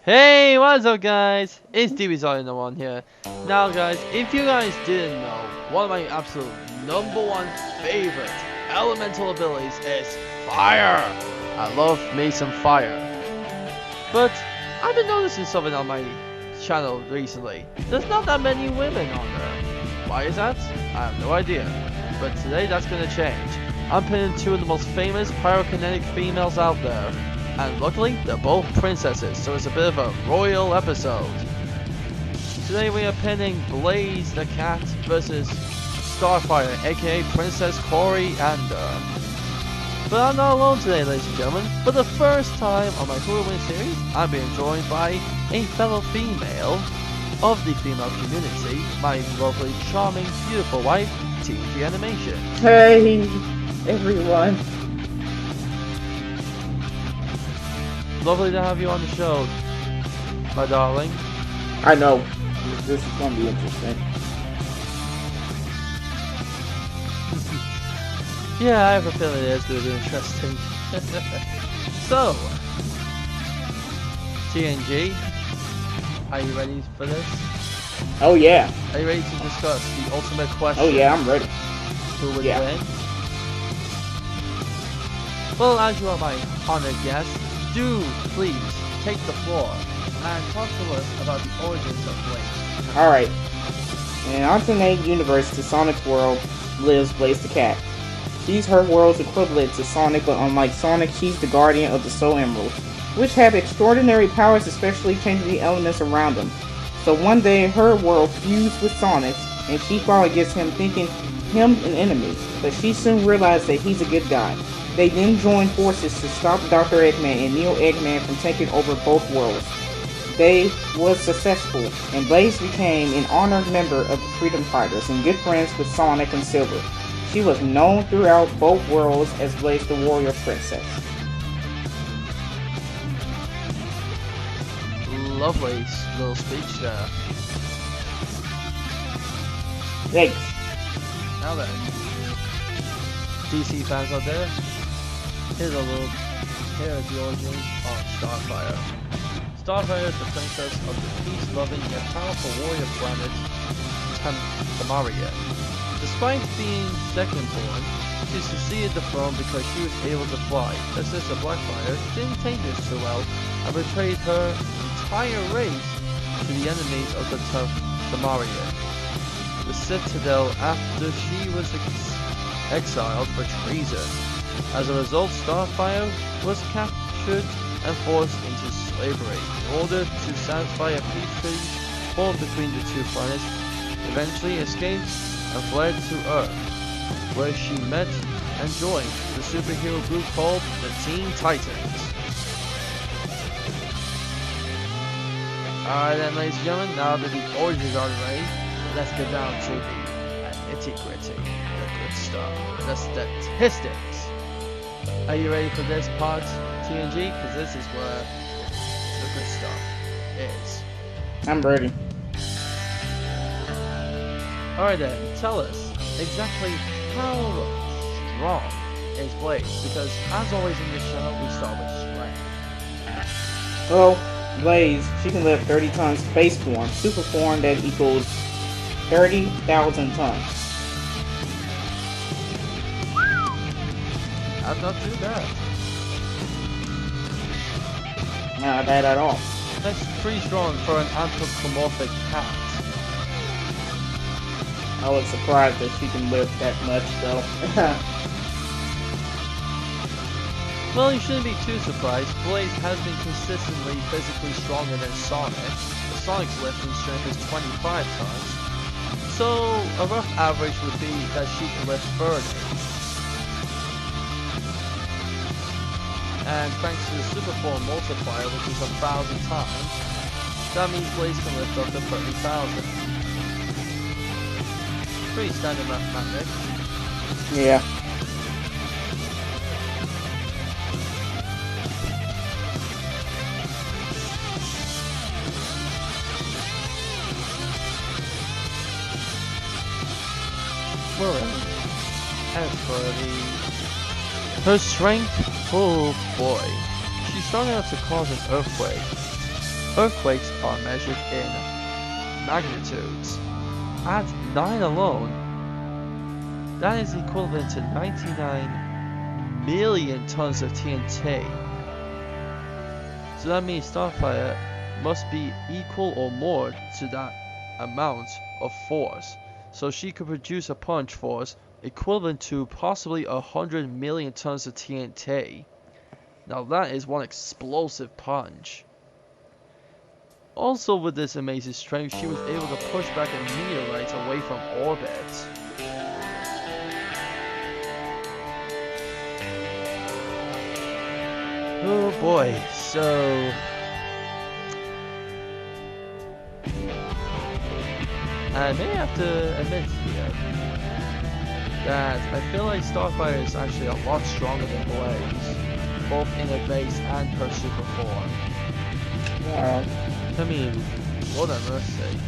Hey, what's up guys? It's DBZolly1 here. Now guys, if you guys didn't know, one of my absolute #1 favorite elemental abilities is fire. I love me some fire. But I've been noticing something on my channel recently. There's not that many women on there. Why is that? I have no idea. But today that's gonna change. I'm pinning two of the most famous pyrokinetic females out there. And luckily, they're both princesses, so it's a bit of a royal episode. Today we are pinning Blaze the Cat versus Starfire, aka Princess Coriander. But I'm not alone today, ladies and gentlemen. For the first time on my Who Will Win series, I'm being joined by a fellow female of the female community, my lovely, charming, beautiful wife, TG Animation. Hey, everyone. Lovely to have you on the show, my darling. I know. This is going to be interesting. Yeah, I have a feeling it is going to be interesting. So, TNG, are you ready for this? Oh, yeah. Are you ready to discuss the ultimate question? Oh, yeah, I'm ready. Who would win? Well, as you are my honored guest, do please take the floor and talk to us about the origins of Blaze. Alright. In an alternate universe to Sonic's world lives Blaze the Cat. She's her world's equivalent to Sonic, but unlike Sonic, she's the guardian of the Soul Emeralds, which have extraordinary powers, especially changing the elements around them. So one day, her world fused with Sonic's, and she fought against him, thinking him an enemy, but she soon realized that he's a good guy. They then joined forces to stop Dr. Eggman and Neo Eggman from taking over both worlds. They was successful, and Blaze became an honored member of the Freedom Fighters and good friends with Sonic and Silver. She was known throughout both worlds as Blaze the Warrior Princess. Lovely little speech there. Thanks. Now then, DC fans out there, here is the origin of Starfire. Starfire is the princess of the peace-loving yet powerful warrior planet Tamaria. Despite being second-born, she succeeded the throne because she was able to fly. Her sister Blackfire didn't take this too well and betrayed her entire race to the enemies of the Tamaria, the Citadel, after she was exiled for treason. As a result, Starfire was captured and forced into slavery. In order to satisfy a peace treaty formed between the two planets, eventually escaped and fled to Earth, where she met and joined the superhero group called the Teen Titans. Alright then, ladies and gentlemen, now that the origins are ready, let's get down to the nitty-gritty, the good stuff, the statistics. Are you ready for this part, TNG? Because this is where the good stuff is. I'm ready. Alright then, tell us exactly how strong is Blaze? Because as always in this show, we start with strength. Well, Blaze, she can lift 30 tons base form, super form that equals 30,000 tons. That's not too bad. Not bad at all. That's pretty strong for an anthropomorphic cat. I was surprised that she can lift that much, though. Well, you shouldn't be too surprised. Blaze has been consistently physically stronger than Sonic. Sonic's lifting strength is 25 tons. So, a rough average would be that she can lift 30. And thanks to the super form multiplier, which is 1,000 times, that means Blaze can lift up to 30,000. Pretty standard mathematics. Yeah. Well, as for her strength, oh boy, she's strong enough to cause an earthquake. Earthquakes are measured in magnitudes. At 9 alone, that is equivalent to 99 million tons of TNT. So that means Starfire must be equal or more to that amount of force. So she could produce a punch force equivalent to possibly 100 million tons of TNT. Now that is one explosive punch. Also with this amazing strength, she was able to push back a meteorite away from orbit. Oh boy, so... I may have to admit here that I feel like Starfire is actually a lot stronger than Blaze, both in her base and her super form. Yeah. I mean, what on earth's sake?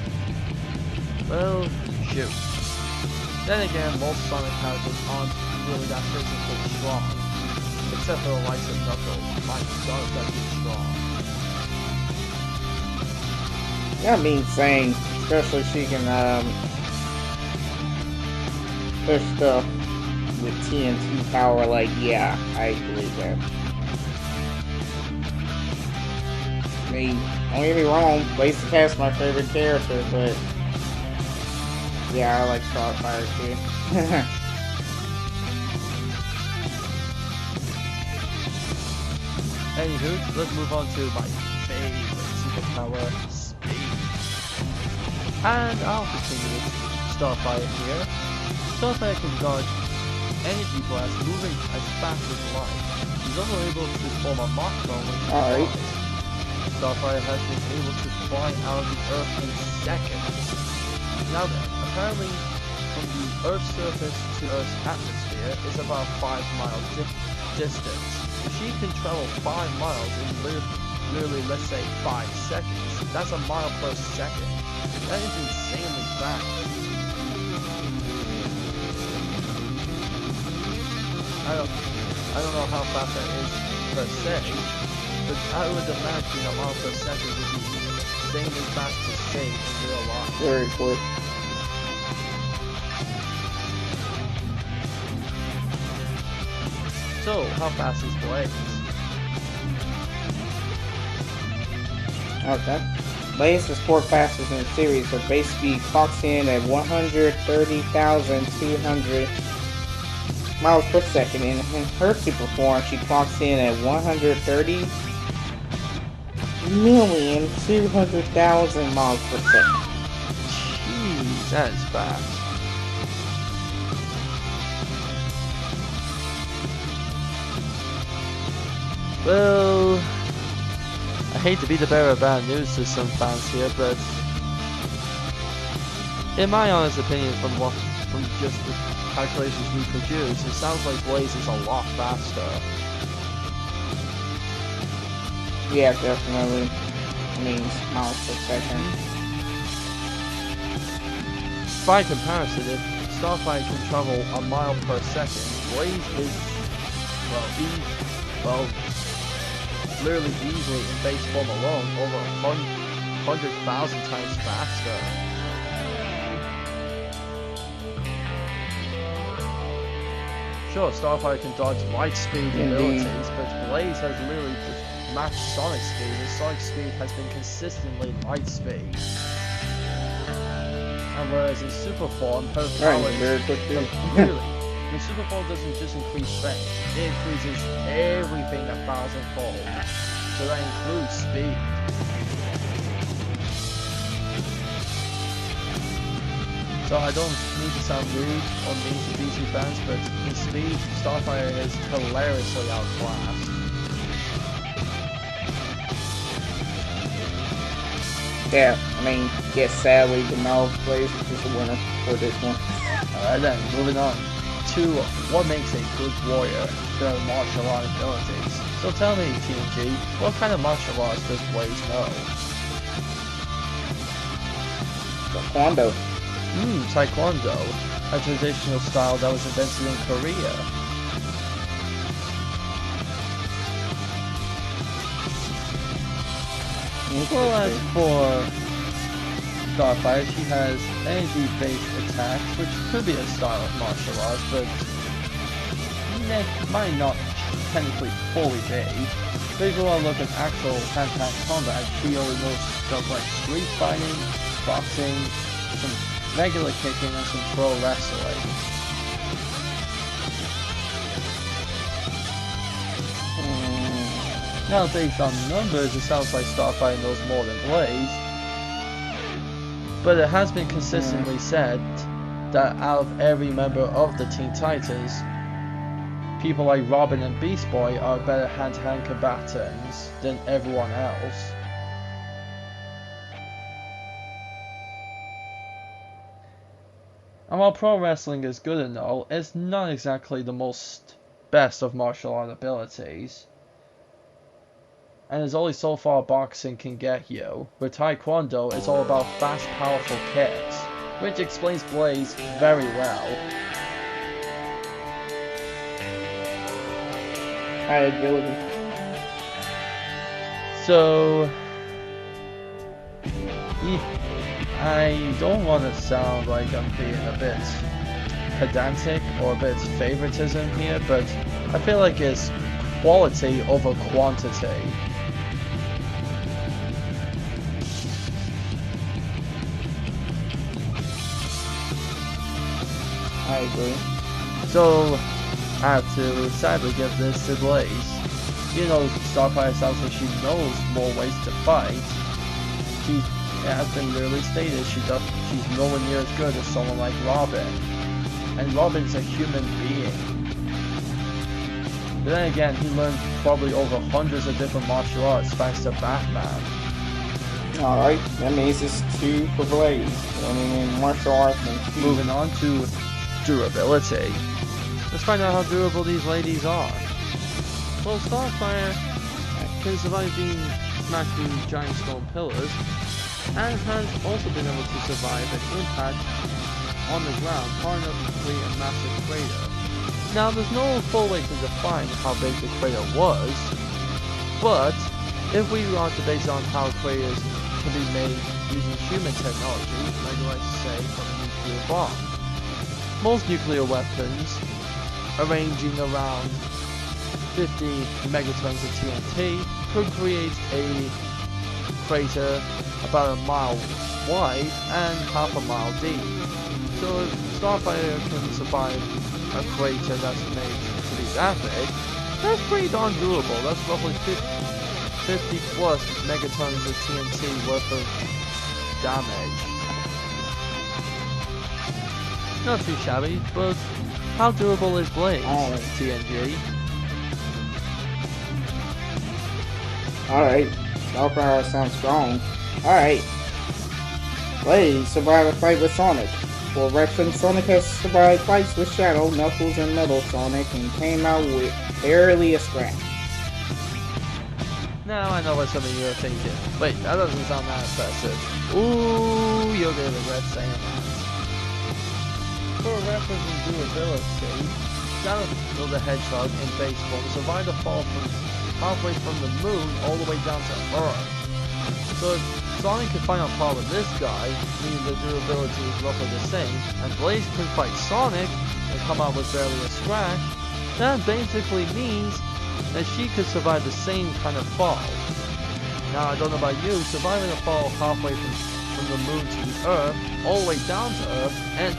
Well, shoot. Then again, most Sonic characters aren't really that physically strong, except for the likes of Knuckles. My God, that he's strong. That means saying, especially she can push stuff with TNT power. Like, yeah, I believe that. I mean, don't get me wrong, Blaze the Cat's my favorite character, but yeah, I like Starfire too. Anywho, let's move on to my favorite superpower, speed. And I'll continue with Starfire here. Starfire can dodge energy blasts moving as fast as light. She's also able to form a Mach cone when she Alright. flies. Starfire has been able to fly out of the Earth in seconds. Now then, apparently from the Earth's surface to Earth's atmosphere is about a 5-mile distance. If she can travel 5 miles in literally, let's say, 5 seconds, that's a mile per second. That is insanely fast. I don't know how fast that is per se, but I would imagine a mile per second would be insanely fast to say in real life. Very quick. So, how fast is Blaze? Okay. Blaze is 4 fastest in the series. Her base speed clocks in at 130,200 miles per second. In her super form, she clocks in at 130,200,000 miles per second. Jeez, that is fast. Well, I hate to be the bearer of bad news to some fans here, but in my honest opinion, from just the calculations we produce, it sounds like Blaze is a lot faster. Yeah, definitely. Means miles per second. By comparison, if Starfire can travel a mile per second, Blaze is, literally easily in base form alone over 100,000 times faster. Sure, Starfire can dodge light speed abilities, but Blaze has literally just matched Sonic speed, and Sonic speed has been consistently light speed. And whereas in Super Form, her power Very quick too. clearly, the Super Form doesn't just increase strength, it increases everything 1,000-fold. So that includes speed. So I don't mean to sound rude or mean to DC fans, but in speed, Starfire is hilariously outclassed. Yeah, I mean, yes, sadly, the Miles Blaze is the winner for this one. Alright then, moving on to what makes a good warrior, their martial art abilities. So tell me, TNG, what kind of martial arts does Blaze know? Taekwondo. Taekwondo, a traditional style that was invented in Korea. Well, as Interesting. for Starfire, she has energy-based attacks, which could be a style of martial arts, but might not technically fully be. But if you want to look at actual hand-to-hand combat, she only knows stuff like street fighting, boxing, some regular kicking, and some pro wrestling. Now, based on numbers, it sounds like Starfire knows more than Blaze, but it has been consistently said that out of every member of the Teen Titans, people like Robin and Beast Boy are better hand-to-hand combatants than everyone else. And while pro wrestling is good and all, it's not exactly the most best of martial art abilities. And there's only so far boxing can get you. With Taekwondo, it's all about fast, powerful kicks, which explains Blaze very well. I agree with you. So, I don't want to sound like I'm being a bit pedantic or a bit favoritism here, but I feel like it's quality over quantity. I agree. So, I have to sadly give this to Blaze. You know, Starfire sounds like she knows more ways to fight. She has been literally stated she's nowhere near as good as someone like Robin. And Robin's a human being. But then again, he learned probably over hundreds of different martial arts thanks to Batman. Alright, that means it's 2 for Blaze. I mean, martial arts and 2. Moving on to durability. Let's find out how durable these ladies are. Well, Starfire can survive being smacked through giant stone pillars, and has also been able to survive an impact on the ground far enough to create a massive crater. Now, there's no full way to define how big the crater was, but if we are to base on how craters can be made using human technology, like let's say from a nuclear bomb, most nuclear weapons are ranging around 50 megatons of TNT could create a crater about a mile wide and half a mile deep. So if Starfire can survive a crater that's made to be that big, that's pretty darn doable. That's roughly 50 plus megatons of TNT worth of damage. Not too shabby, but how durable is Blaze, TNG? Alright, Starfire sounds strong. Alright. Blaze survived a fight with Sonic. For reference, Sonic has survived fights with Shadow, Knuckles, and Metal Sonic and came out with barely a scratch. Now I know what some of you are thinking. Wait, that doesn't sound that impressive. Ooh, you're gonna regret saying that. For reference and durability, Shadow the Hedgehog in base form survived a fall from halfway from the moon all the way down to Earth. So if Sonic could find a par with this guy, meaning the durability is roughly the same, and Blaze could fight Sonic and come out with barely a scratch, that basically means that she could survive the same kind of fall. Now I don't know about you, surviving a fall halfway from the moon to the Earth, all the way down to Earth, and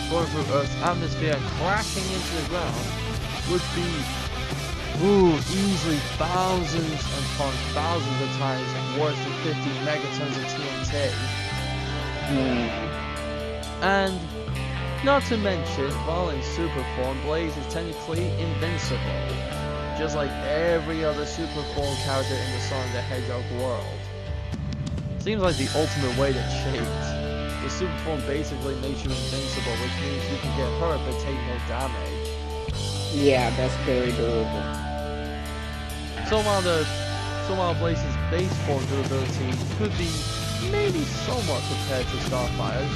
going through Earth's atmosphere and crashing into the ground would be easily thousands upon thousands of times worse than 50 megatons of TNT. And not to mention, while in super form, Blaze is technically invincible, just like every other super form character in the Sonic the Hedgehog world. Seems like the ultimate way to cheat. The super form basically makes you invincible, which means you can get hurt but take no damage. Yeah, that's very durable. So while Blaze's base form durability could be maybe somewhat compared to Starfire's,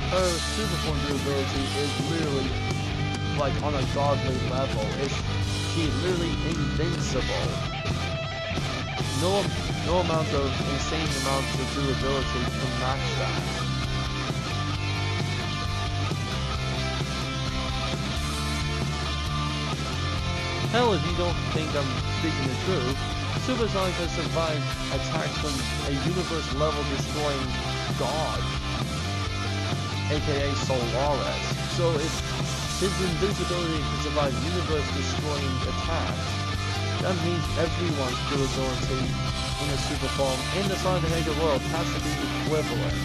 her super form durability is literally like on a godly level. She's literally invincible. No, no amount of insane amounts of durability can match that. Hell, if you don't think I'm speaking the truth, Supersonic has survived attacks from a universe-level destroying god, aka Solaris. So if his invincibility can survive universe-destroying attacks, that means everyone's durability in a super form in the Sonic the Hedgehog world has to be equivalent.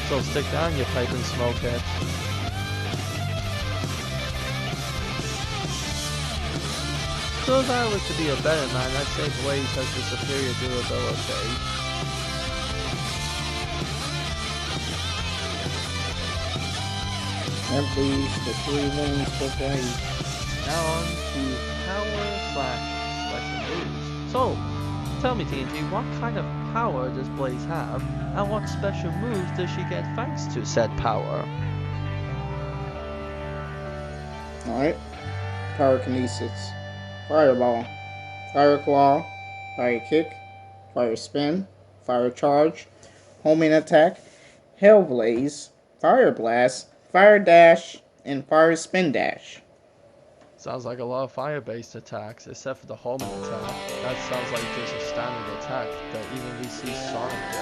So stick down your pipe and smoke it. So if I was to be a better man, I'd say Blaze has the superior durability. Empties the 3 wings for Blaze. Now on to power/special moves. So, tell me TNT, what kind of power does Blaze have, and what special moves does she get thanks to said power? Alright. Pyrokinesis. Fireball. Fire Claw. Fire Kick. Fire Spin. Fire Charge. Homing Attack. Hell Blaze. Fire Blast. Fire Dash. And Fire Spin Dash. Sounds like a lot of fire-based attacks, except for the homing attack. That sounds like just a standard attack that even we see Sonic do.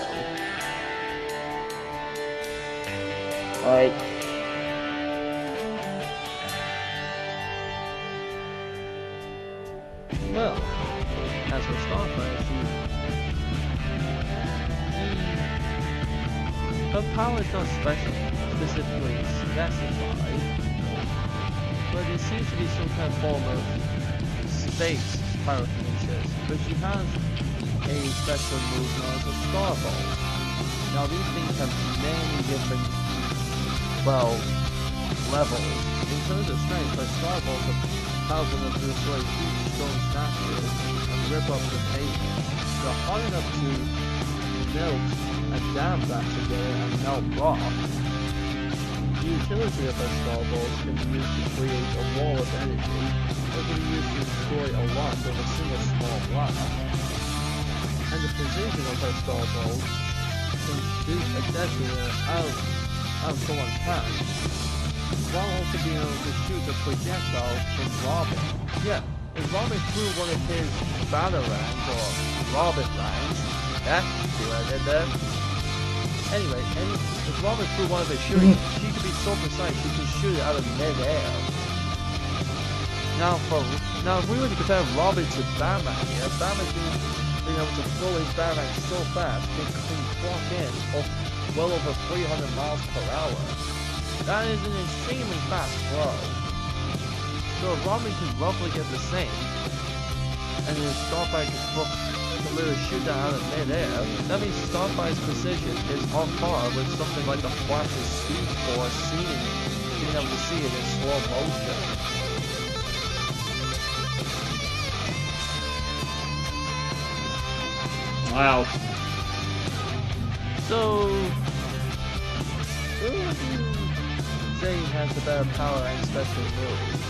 Alright. Well, as for Starfire, her power is not specifically specified, but it seems to be some kind of form of space pyrokinesis, but she has a special move known as a Starball. Now these things have many different, well, levels. In terms of strength, her Starballs are powerful enough to destroy huge stone statues and rip up the pavement. They're hard enough to melt a dam back together and melt rock. The utility of her Starballs can be used to create a wall of energy, or can be used to destroy a lot with a single small blast. And the precision of her Starballs can shoot a detonator out of someone's hand, while also being able to shoot a projectile from Robin. Yeah, if Robin threw one of his batarangs, or Robin rangs, see what I did there? Anyway, if Robin threw one of his shooting, she could be so precise she can shoot it out of mid-air. Now if we were to compare Robin to Batman here, Batman being able to throw his batarang so fast, it can clock in well over 300 miles per hour. That is an insanely fast throw. So if Robin can roughly get the same, and then Starfire can literally shoot that out of mid-air, that means Starfire's precision is on par with something like the Flash's Speed Force seen in being able to see it in slow motion. Wow. So, who would you say has the better power and special moves?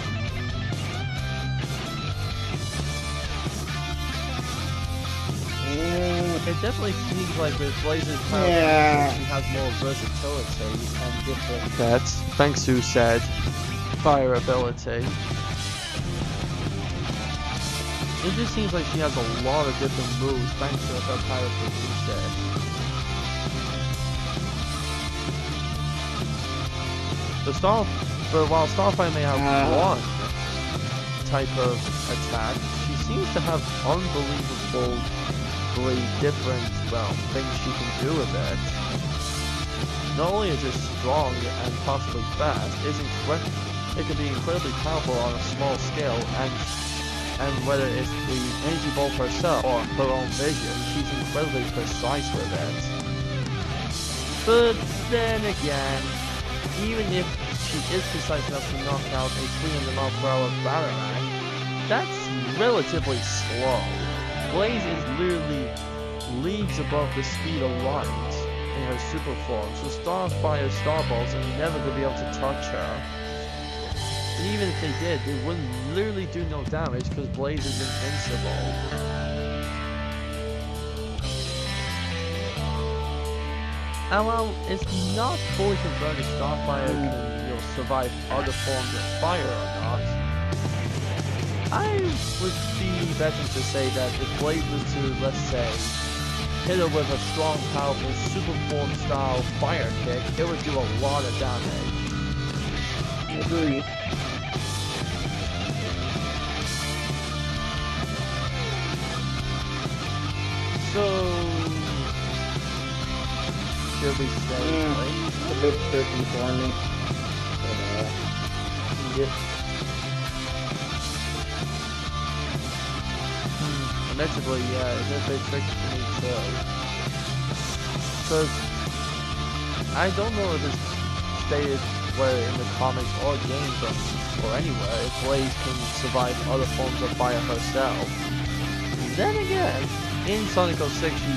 It definitely seems like with Blaze's power, she has more versatility and different stats, thanks to said fire ability. It just seems like she has a lot of different moves thanks to her pyrokinesis. But while Starfire may have one type of attack, she seems to have unbelievably different, well, things she can do with it. Not only is it strong and possibly fast, it can be incredibly powerful on a small scale, and whether it's the energy ball herself or her own vision, she's incredibly precise with it. But then again, even if she is precise enough to knock out a 300-mile-per-hour batarang, that's relatively slow. Blaze is literally leagues above the speed of light in her super form, so Starfire Starballs are never going to be able to touch her. And even if they did, they wouldn't literally do no damage because Blaze is invincible. And while it's not fully confirmed if Starfire can, survive other forms of fire or not, I would be betting to say that if Blaze was to, let's say, hit her with a strong, powerful super form style fire kick, it would do a lot of damage. Agree. So, should we say Blaze? A bit tricky for me. But, yep. Admittedly, yeah, it's a bit tricky for me too. Because I don't know if it's stated where in the comics or games or anywhere if Blaze can survive other forms of fire herself. Then again, in Sonic 06 she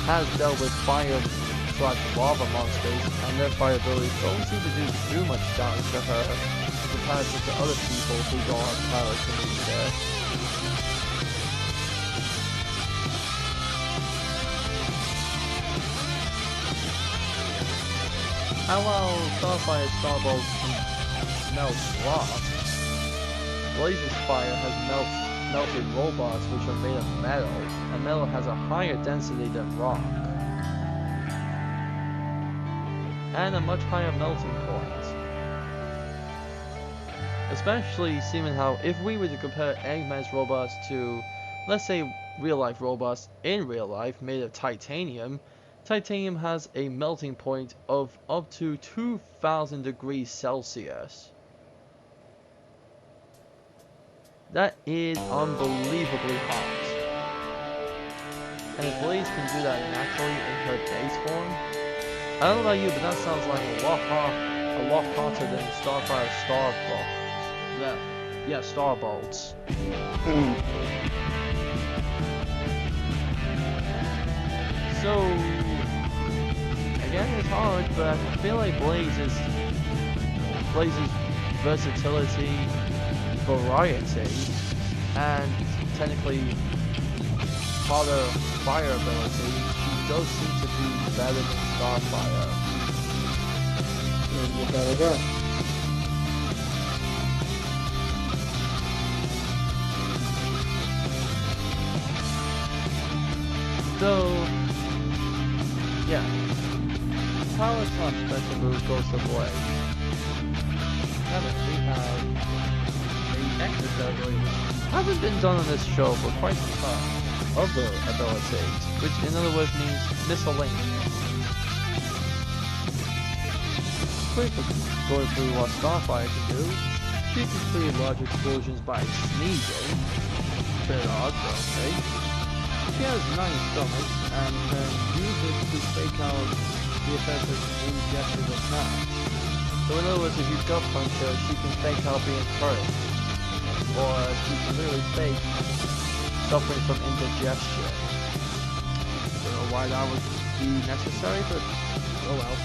has dealt with fire/lava monsters, and their fire abilities don't seem to do too much damage to her in comparison to other people who don't have power to meet her. And while Starfire Starballs can melt rock, Blaze's fire has melted robots which are made of metal, and metal has a higher density than rock, and a much higher melting point. Especially seeing how if we were to compare Eggman's robots to, let's say, real-life robots in real life made of titanium, titanium has a melting point of up to 2,000 degrees Celsius. That is unbelievably hot. And if Blaze can do that naturally in her base form, I don't know about you, but that sounds like a lot hotter than Starfire Starbolts. Yeah, Starbolts. So, again, it's hard, but I feel like Blaze's versatility, variety, and technically hotter fire ability, she does seem to be better than Starfire. There we go. So, yeah. Power Top special move goes to Blaze. Next we have the Extra ability, which hasn't been done on this show for quite some time. Other abilities, which in other words means miscellaneous. Quickly going through what Starfire can do, she can create large explosions by sneezing. Bit odd, but okay. She has 9 stomachs and can use it to fake out the effect of ingested attacks. So in other words, if you gut punch her, she can fake out being hurt. Or she can literally fake suffering from indigestion. I don't know why that would be necessary, but oh well.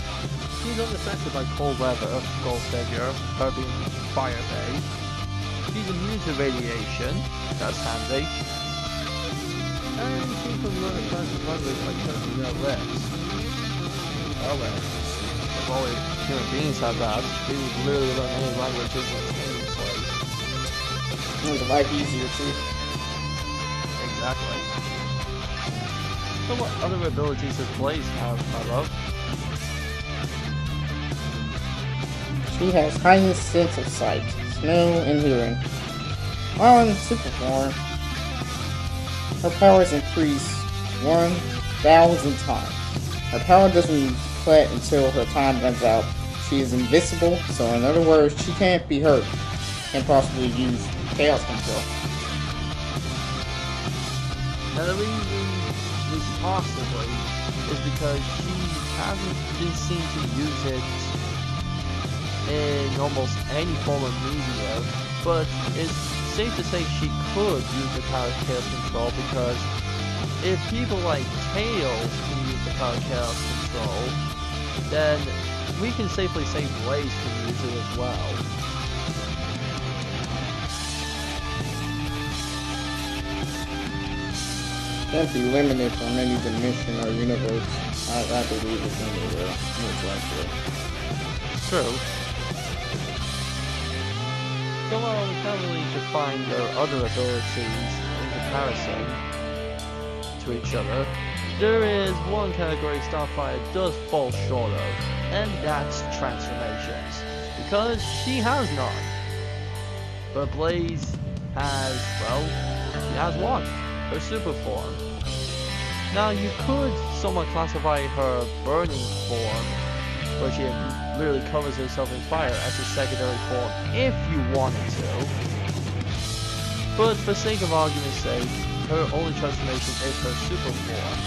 She's unaffected by cold weather, go figure, her being fire-based. She's immune to radiation, that's handy. And she can learn a class of language by touching their lips. Oh well. If only human beings have that, we would literally learn any language instantaneously. Make life easier too. Exactly. So what other abilities does Blaze have, my love? She has heightened sense of sight, smell, and hearing. While in super form, her powers increase 1,000 times. Her power doesn't deplete until her time runs out. She is invisible, so in other words, she can't be hurt and possibly use chaos control. Now the reason is possibly is because she hasn't been seen to use it in almost any form of media, but it's safe to say she could use the power of chaos control, because if people like Tails can use the power of chaos control, then we can safely say Blaze can use it as well. Can't be limited from any dimension or universe. I believe it's anywhere. Most likely. True. So while we can't really define their other abilities in comparison to each other, there is one category Starfire does fall short of, and that's transformations, because she has none. But Blaze has, well, she has one, her super form. Now you could somewhat classify her burning form, where she literally covers herself in fire, as a secondary form if you wanted to. But for sake of argument's sake, her only transformation is her super form.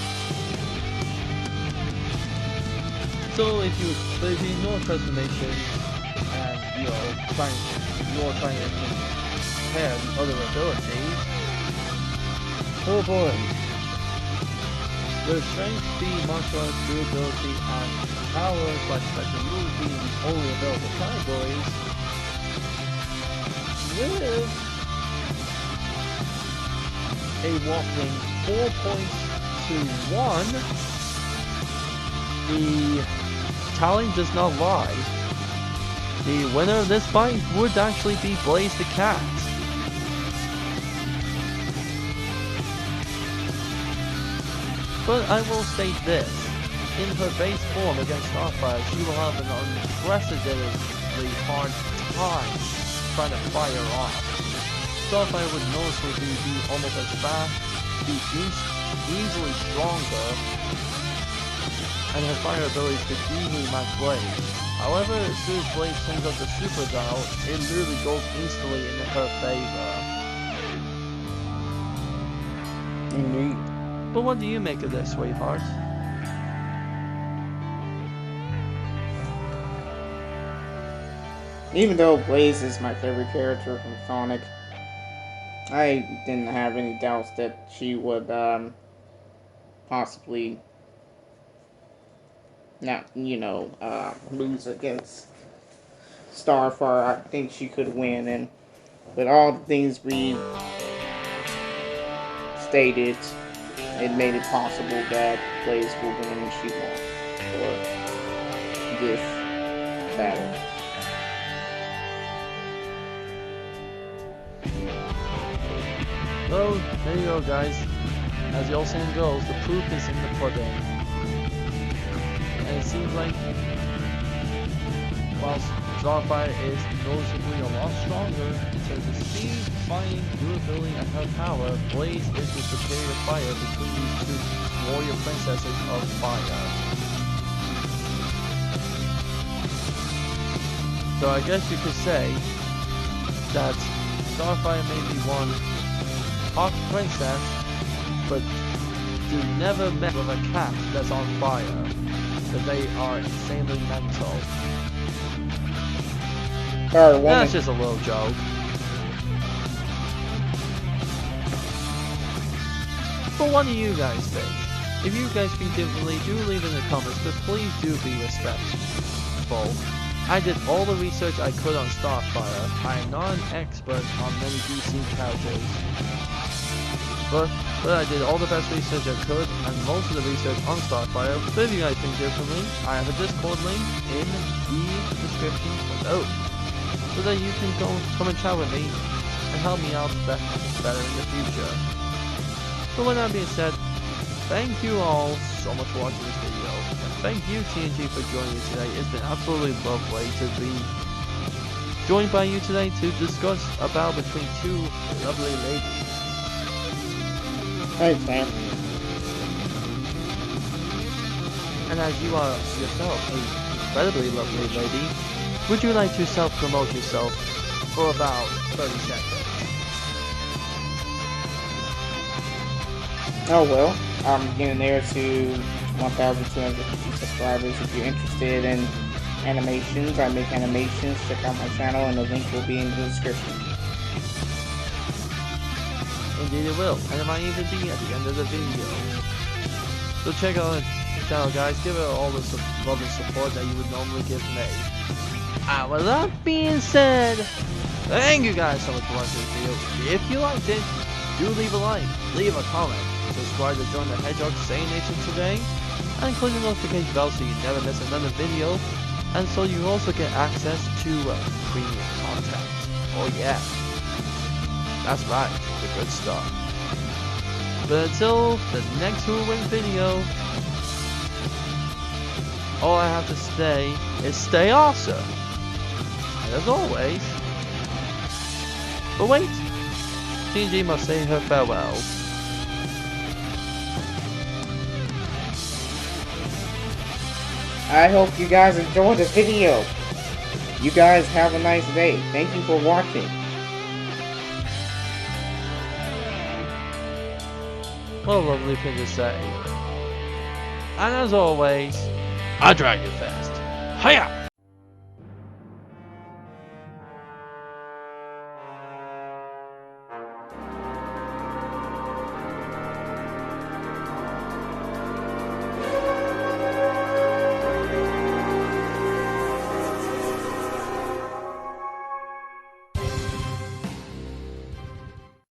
So if you ignore transformation and you're trying to compare the other abilities, oh boy. Their strength, speed, martial arts, durability, and power / special moves being the only available categories, with a whopping 4 points to 1, the tally does not lie. The winner of this fight would actually be Blaze the Cat. But I will state this, in her base form against Starfire, she will have an unprecedentedly hard time trying to fire off. Starfire would noticeably be almost as fast, be easily stronger, and her fire abilities could easily match Blaze. However, as soon as Blaze turns up the super dial, it literally goes instantly in her favor. Indeed. But what do you make of this, sweetheart? Even though Blaze is my favorite character from Sonic, I didn't have any doubts that she would possibly not, lose against Starfire. I think she could win, and with all the things we stated, it made it possible that Blaze will win and she won for this battle. Well, there you go, guys. As the old saying goes, the proof is in the pudding. And it seems like, whilst Starfire is noticeably a lot stronger in terms of speed, fighting, durability, and her power, Blaze is the superior fighter between these two warrior princesses of fire. So I guess you could say that Starfire may be one hot princess, but you never met with a cat that's on fire, because they are insanely mental. That's just a little joke. But what do you guys think? If you guys think differently, do leave in the comments, but please do be respectful. I did all the research I could on Starfire. I am not an expert on many DC characters. But I did all the best research I could, and most of the research on Starfire. But if you guys think differently, I have a Discord link in the description below, so that you can come and chat with me and help me out better in the future. But with that being said, thank you all so much for watching this video, and thank you TNG for joining me today. It's been absolutely lovely to be joined by you today to discuss a battle between two lovely ladies. Thanks, man. And as you are yourself an incredibly lovely lady, would you like to self-promote yourself for about 30 seconds? Oh well, I'm getting there to 1,250 subscribers. If you're interested in animations, I make animations. Check out my channel, and the link will be in the description. Indeed it will, and it might even be at the end of the video. So check out the channel, guys. Give it all the love and support that you would normally give me. And with that being said, thank you guys so much for watching this video. If you liked it, do leave a like, leave a comment, subscribe to join the Hedgehog Sane Nation today, and click the notification bell so you never miss another video, and so you also get access to premium content. Oh yeah, that's right, the good stuff. But until the next Who Will Win video, all I have to say is stay awesome. And as always, but wait, TNG must say her farewells. I hope you guys enjoyed this video. You guys have a nice day. Thank you for watching. What a lovely thing to say. And as always, I drag you fast. Hiya!